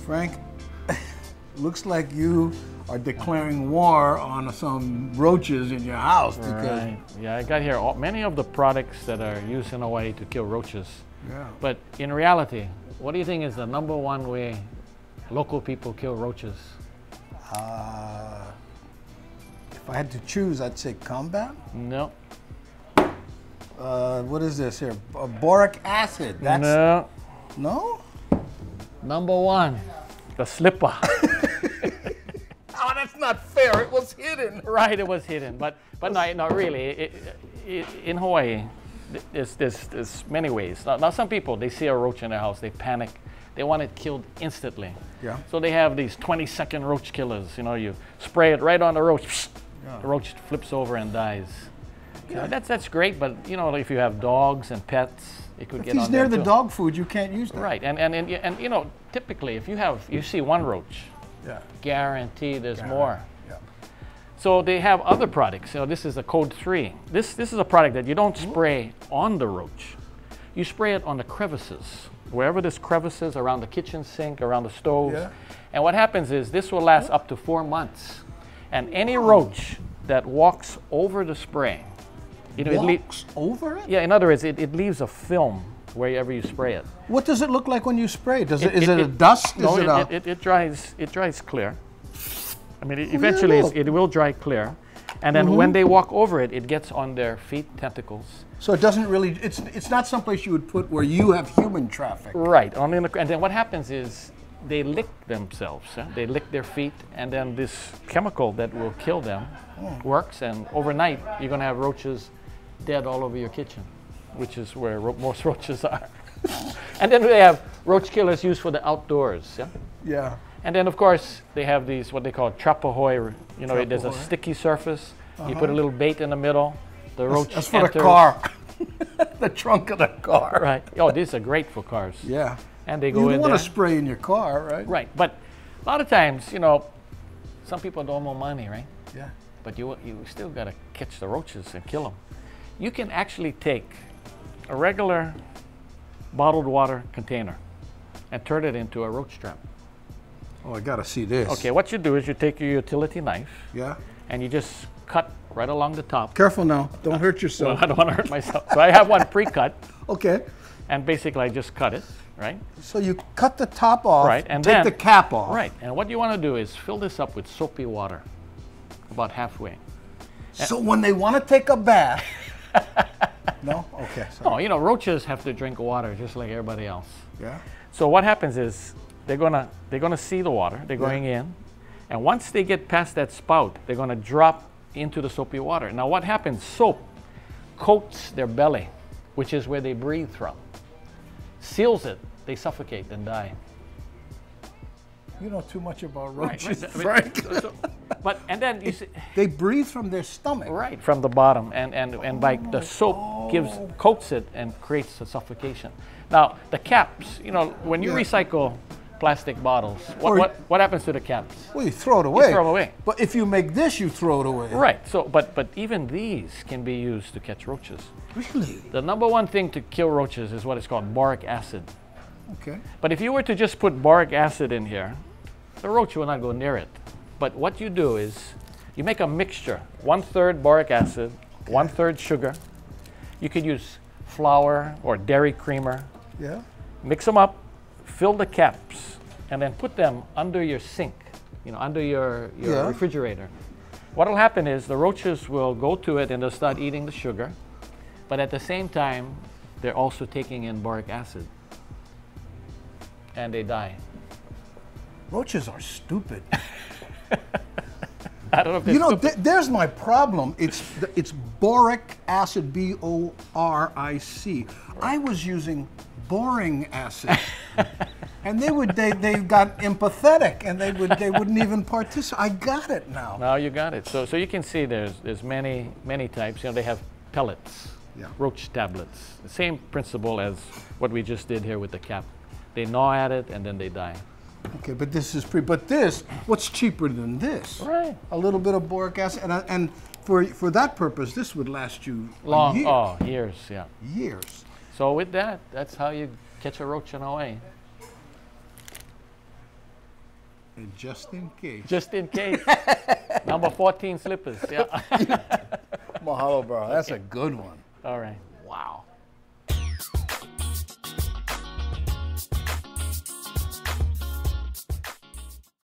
Frank, looks like you are declaring war on some roaches in your house. Because Right. Yeah, I got here many of the products that are used in Hawaii to kill roaches. Yeah. But in reality, what do you think is the #1 way local people kill roaches? If I had to choose, I'd say combat. No. What is this here? Boric acid. That's No. no. #1, the slipper. Oh, that's not fair. It was hidden. Right, it was hidden, but no, really. In Hawaii, there's many ways. Now, some people, they see a roach in their house, they panic, they want it killed instantly. Yeah. So they have these 20-second roach killers. You know, you spray it right on the roach, the roach flips over and dies. Yeah. That's great, but you know, if you have dogs and pets, it could If get he's on near there the too. dog food, you can't use that. Right, and you know, typically, if you see one roach, Yeah. guarantee there's more. Yeah. So they have other products. You know, this is a code 3. This is a product that you don't spray on the roach. You spray it on the crevices, wherever there's crevices around the kitchen sink, around the stove. Yeah. And what happens is this will last up to 4 months. And any roach that walks over the spray, you know, Walks over it? yeah, in other words, it leaves a film wherever you spray it. What does it look like when you spray it? Is it a dust? No, Is it dries clear. I mean, yeah, eventually look. it will dry clear. And then when they walk over it, it gets on their feet, tentacles. So it doesn't really, it's not someplace you would put where you have human traffic. Right. And then what happens is they lick themselves. They lick their feet, and then this chemical that will kill them works, and overnight you're going to have roaches dead all over your kitchen, which is where most roaches are. And then they have roach killers used for the outdoors. Yeah. Yeah. And then, of course, they have these, what they call trapahoy. You know, there's a Trapahoy. sticky surface. You put a little bait in the middle. The roach That's for the enters. car. The trunk of the car. Right. Oh, these are great for cars. Yeah. And they go You in don't want there. to spray in your car, right? Right. But a lot of times, you know, some people don't want money, right? Yeah. But you still got to catch the roaches and kill them. You can actually take a regular bottled water container and turn it into a roach trap. Oh, I got to see this. Okay, what you do is you take your utility knife Yeah. and you just cut right along the top. Careful now. Don't hurt Well, yourself. I don't want to hurt myself. So I have one pre-cut, Okay. and basically I just cut it, right? So you cut the top off, Right, and take then- the cap off. Right, and what you want to do is fill this up with soapy water, about halfway. So when they want to take a bath. No? Okay. Sorry. Oh, you know, roaches have to drink water just like everybody else. Yeah. So what happens is they're gonna see the water. They're going in, and once they get past that spout, they're gonna drop into the soapy water. Now, what happens? Soap coats their belly, which is where they breathe from. Seals it. They suffocate and die. You know too much about Right, roaches, right. I mean, Frank. But and then you see, They breathe from their stomach. right from the bottom, and by the soap coats it and creates a suffocation. Now the caps, you know, when you Yeah. recycle plastic bottles, Or- what happens to the caps? Well, you throw it away. throw 'em away. But if you make this, you throw it away. Right. So, but even these can be used to catch roaches. Really? The #1 thing to kill roaches is what is called boric acid. Okay. But if you were to just put boric acid in here, the roach will not go near it. But what you do is you make a mixture: 1/3 boric acid, 1/3 sugar. You could use flour or dairy creamer. Yeah. Mix them up, fill the caps, and then put them under your sink, you know, under your Yeah. refrigerator. What'll happen is the roaches will go to it and they'll start eating the sugar, but at the same time, they're also taking in boric acid, and they die. Roaches are stupid. I don't know if they're You know, stupid. there's my problem. It's boric acid, B-O-R-I-C. I was using boring acid, and they got empathetic, and they wouldn't even participate. I got it now. Now you got it. So you can see there's many types. You know, they have pellets, Yeah. roach tablets. The same principle as what we just did here with the cap. They gnaw at it and then they die. Okay, but this is what's cheaper than this? Right. A little bit of boric acid, and for that purpose, this would last you Long, a year. oh, years, yeah. Years. So with that, that's how you catch a roach in Hawaii. And just in case. Just in case. Number 14 slippers. Yeah. Mahalo, bro. That's a good one. All right. Wow.